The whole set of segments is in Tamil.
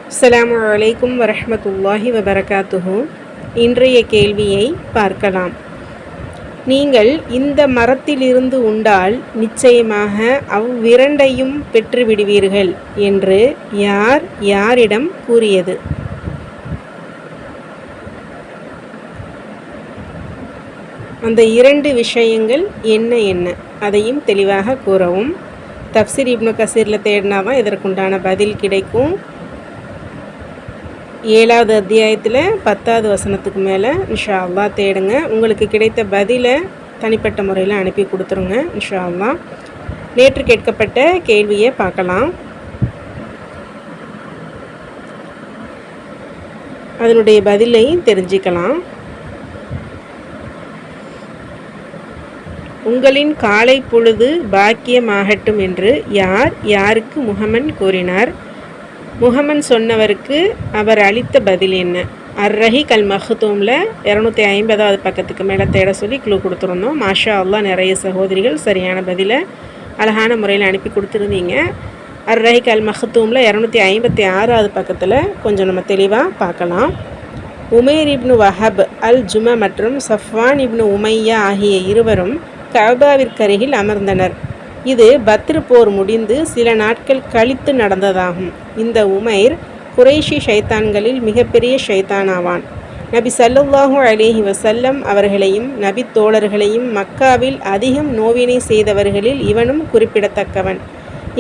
அஸ்ஸலாமு அலைக்கும் வரஹ்மத்துல்லாஹி வபரகாத்துஹு. இன்றைய கேள்வியை பார்க்கலாம். நீங்கள் இந்த மரத்திலிருந்து உண்டால் நிச்சயமாக அவ்விரண்டையும் பெற்றுவிடுவீர்கள் என்று யார் யாரிடம் கூறியது? அந்த இரண்டு விஷயங்கள் என்ன என்ன அதையும் தெளிவாக கூறவும். தஃப்சீர் இப்னு கசீரில் தேடினாதான் இதற்குண்டான பதில் கிடைக்கும். 7வது அத்தியாயத்தில் 10வது வசனத்துக்கு மேலே இன்ஷா அல்லாஹ் தேடுங்க. உங்களுக்கு கிடைத்த பதிலை தனிப்பட்ட முறையில் அனுப்பி கொடுத்துருங்க இன்ஷா அல்லாஹ். நேற்று கேட்கப்பட்ட கேள்வியை பார்க்கலாம். அதனுடைய பதிலை தெரிஞ்சுக்கலாம். உங்களின் காலை பொழுது பாக்கியமாகட்டும் என்று யார் யாருக்கு முஹம்மன் கூறினார்? முஹம்மன் சொன்னவருக்கு அவர் அளித்த பதில் என்ன? அர்-ரஹீக் அல்-மக்தூமில் 250வது பக்கத்துக்கு மேலே தேட சொல்லி க்ளூ கொடுத்துருந்தோம். மாஷா அல்லாஹ் நிறைய சகோதரிகள் சரியான பதிலை அழகான முறையில் அனுப்பி கொடுத்துருந்தீங்க. அர்-ரஹீக் அல்-மக்தூமில் 256வது பக்கத்தில் கொஞ்சம் நம்ம தெளிவாக பார்க்கலாம். உமைர் இப்னு வஹப் அல்-ஜுமா மற்றும் சஃப்வான் இப்னு உமையா ஆகிய இருவரும் கஅபாவிற்கருகில் அமர்ந்தனர். இது பத்ர் போர் முடிந்து சில நாட்கள் கழித்து நடந்ததாகும். இந்த உமைர் குறைஷி ஷைத்தான்களில் மிகப்பெரிய ஷைத்தானாவான். நபி ஸல்லல்லாஹு அலைஹி வஸல்லம் அவர்களையும் நபி தோழர்களையும் மக்காவில் அதிகம் நோவினை செய்தவர்களில் இவனும் குறிப்பிடத்தக்கவன்.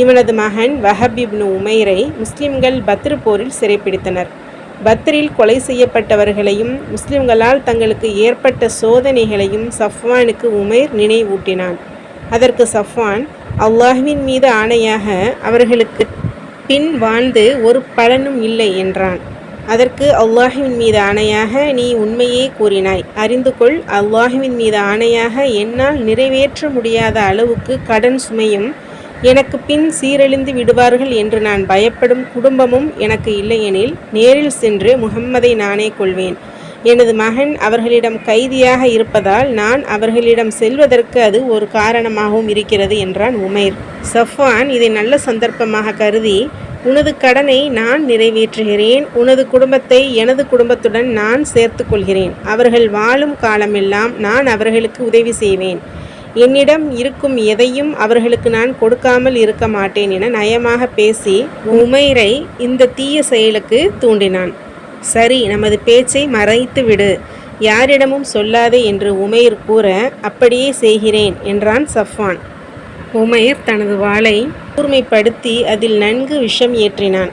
இவனது மகன் வஹப் இப்னு உமைரை முஸ்லிம்கள் பத்ர் போரில் சிறைப்பிடித்தனர். பத்ரில் கொலை செய்யப்பட்டவர்களையும் முஸ்லிம்களால் தங்களுக்கு ஏற்பட்ட சோதனைகளையும் சஃப்வானுக்கு உமைர் நினைவூட்டினான். அதற்கு சஃப்வான், அல்லாஹ்வின் மீது ஆணையாக அவர்களுக்கு பின் வாழ்ந்து ஒரு பலனும் இல்லை என்றான். அதற்கு அல்லாஹ்வின் மீது ஆணையாக நீ உண்மையே கூறினாய். அறிந்து கொள், அல்லாஹ்வின் மீது ஆணையாக என்னால் நிறைவேற்ற முடியாத அளவுக்கு கடன் சுமையும் எனக்கு பின் சீரழிந்து விடுவார்கள் என்று நான் பயப்படும் குடும்பமும் எனக்கு இல்லையெனில் நேரில் சென்று முஹம்மதை நானே கொள்வேன். எனது மகன் அவர்களிடம் கைதியாக இருப்பதால் நான் அவர்களிடம் செல்வதற்கு அது ஒரு காரணமாகவும் இருக்கிறது என்றான் உமைர். சஃப்வான் இதை நல்ல சந்தர்ப்பமாக கருதி, உனது கடனை நான் நிறைவேற்றுகிறேன், உனது குடும்பத்தை எனது குடும்பத்துடன் நான் சேர்த்து கொள்கிறேன், அவர்கள் வாழும் காலமெல்லாம் நான் அவர்களுக்கு உதவி செய்வேன், என்னிடம் இருக்கும் எதையும் அவர்களுக்கு நான் கொடுக்காமல் இருக்க மாட்டேன் என நயமாக பேசி உமைரை இந்த தீய செயலுக்கு தூண்டினான். சரி, நமது பேச்சை மறைத்து விடு, யாரிடமும் சொல்லாதே என்று உமைர் கூற, அப்படியே செய்கிறேன் என்றான் சஃப்வான். உமைர் தனது வாளை கூர்மைப்படுத்தி அதில் நன்கு விஷம் ஏற்றினான்.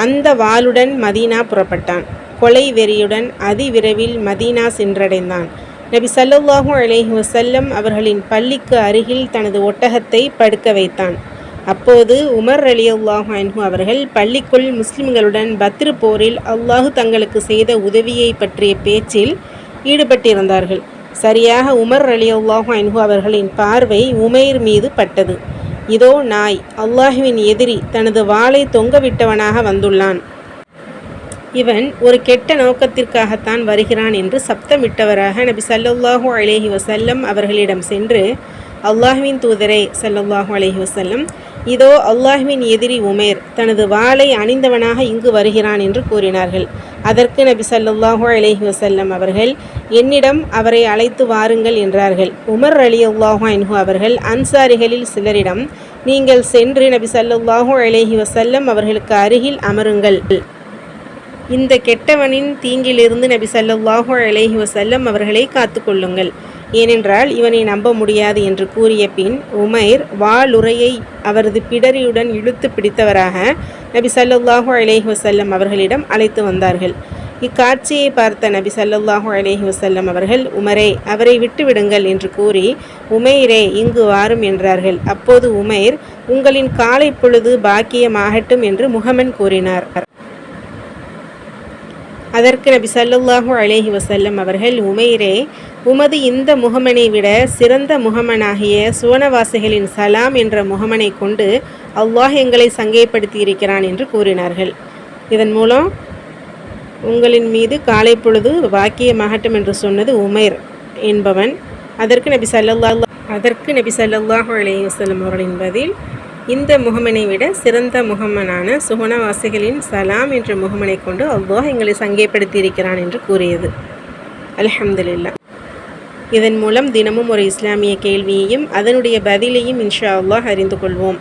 அந்த வாளுடன் மதீனா புறப்பட்டான். கொலை வெறியுடன் அதிவிரைவில் மதீனா சென்றடைந்தான். நபி ஸல்லல்லாஹு அலைஹி வஸல்லம் அவர்களின் பள்ளிக்கு அருகில் தனது ஒட்டகத்தை படுக்க வைத்தான். அப்போது உமர் ரலியல்லாஹு அன்ஹு அவர்கள் பள்ளிக்குள் முஸ்லிம்களுடன் பத்ர் போரில் அல்லாஹ் தங்களுக்கு செய்த உதவியை பற்றிய பேச்சில் ஈடுபட்டிருந்தார்கள். சரியாக உமர் ரலியல்லாஹு அன்ஹு அவர்களின் பார்வை உமைர் மீது பட்டது. இதோ நாய், அல்லாஹ்வின் எதிரி, தனது வாளை தொங்கவிட்டவனாக வந்துள்ளான். இவன் ஒரு கெட்ட நோக்கத்திற்காகத்தான் வருகிறான் என்று சப்தமிட்டவராக நபி ஸல்லல்லாஹு அலைஹி வஸல்லம் அவர்களிடம் சென்று, அல்லாஹ்வின் தூதரே ஸல்லல்லாஹு அலைஹி வஸல்லம், இதோ அல்லாஹ்வின் எதிரி உமைர் தனது வாளை அணிந்தவனாக இங்கு வருகிறான் என்று கூறினார்கள். அதற்கு நபி ஸல்லல்லாஹு அலைஹி வஸல்லம் அவர்கள், என்னிடம் அவரை அழைத்து வாருங்கள் என்றார்கள். உமர் ரலியல்லாஹு அன்ஹு அவர்கள் அன்சாரிகளில் சிலரிடம், நீங்கள் சென்று நபி ஸல்லல்லாஹு அலைஹி வஸல்லம் அவர்களுக்கு அருகில் அமருங்கள், இந்த கெட்டவனின் தீங்கிலிருந்து நபி ஸல்லல்லாஹு அலைஹி வஸல்லம் அவர்களை காத்து கொள்ளுங்கள், ஏனென்றால் இவனை நம்ப முடியாது என்று கூறிய பின் உமைர் வாளுரையை அவரது பிடரியுடன் இழுத்து பிடித்தவராக நபி ஸல்லல்லாஹு அலைஹி வஸல்லம் அவர்களிடம் அழைத்து வந்தார்கள். இக்காட்சியை பார்த்த நபி ஸல்லல்லாஹு அலைஹி வஸல்லம் அவர்கள், உமரே, அவரை விட்டுவிடுங்கள் என்று கூறி, உமைரே, இங்கு வாரும் என்றார்கள். அப்போது உமைர், உங்களின் காலை பொழுது பாக்கியமாகட்டும் என்று முஹம்மன் கூறினார். அதற்கு நபி ஸல்லல்லாஹு அலைஹி வஸல்லம் அவர்கள், உமைரே, உமது இந்த முஹம்மனை விட சிறந்த முஹம்மனாகிய சுவனவாசிகளின் சலாம் என்ற முஹம்மனை கொண்டு அல்லாஹ் எங்களை சங்கைப்படுத்தி இருக்கிறான் என்று கூறினார்கள். இதன் மூலம் உங்களின் மீது காலை பொழுது பாக்கியமாகட்டும் என்று சொன்னது உமைர் என்பவன். அதற்கு நபி ஸல்லல்லாஹு அலைஹி வஸல்லம் அவர்களின் பதில், இந்த முகமனை விட சிறந்த முகமனான சுகுணவாசிகளின் சலாம் என்ற முகமனை கொண்டு அல்லாஹ் எங்களை சங்கைப்படுத்தி இருக்கிறான் என்று கூறியது. அல்ஹம்துலில்லாஹ். இதன் மூலம் தினமும் ஒரு இஸ்லாமிய கேள்வியையும் அதனுடைய பதிலையும் இன்ஷா அல்லாஹ் அறிந்து கொள்வோம்.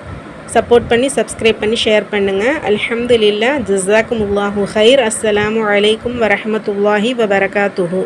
சப்போர்ட் பண்ணி சப்ஸ்கிரைப் பண்ணி ஷேர் பண்ணுங்கள். அல்ஹம்துலில்லாஹ். ஜஸாக்குமுல்லாஹு ஹைர். அஸ்ஸலாமு அலைக்கும் வரஹ்மத்துல்லாஹி வபரகாத்துஹு.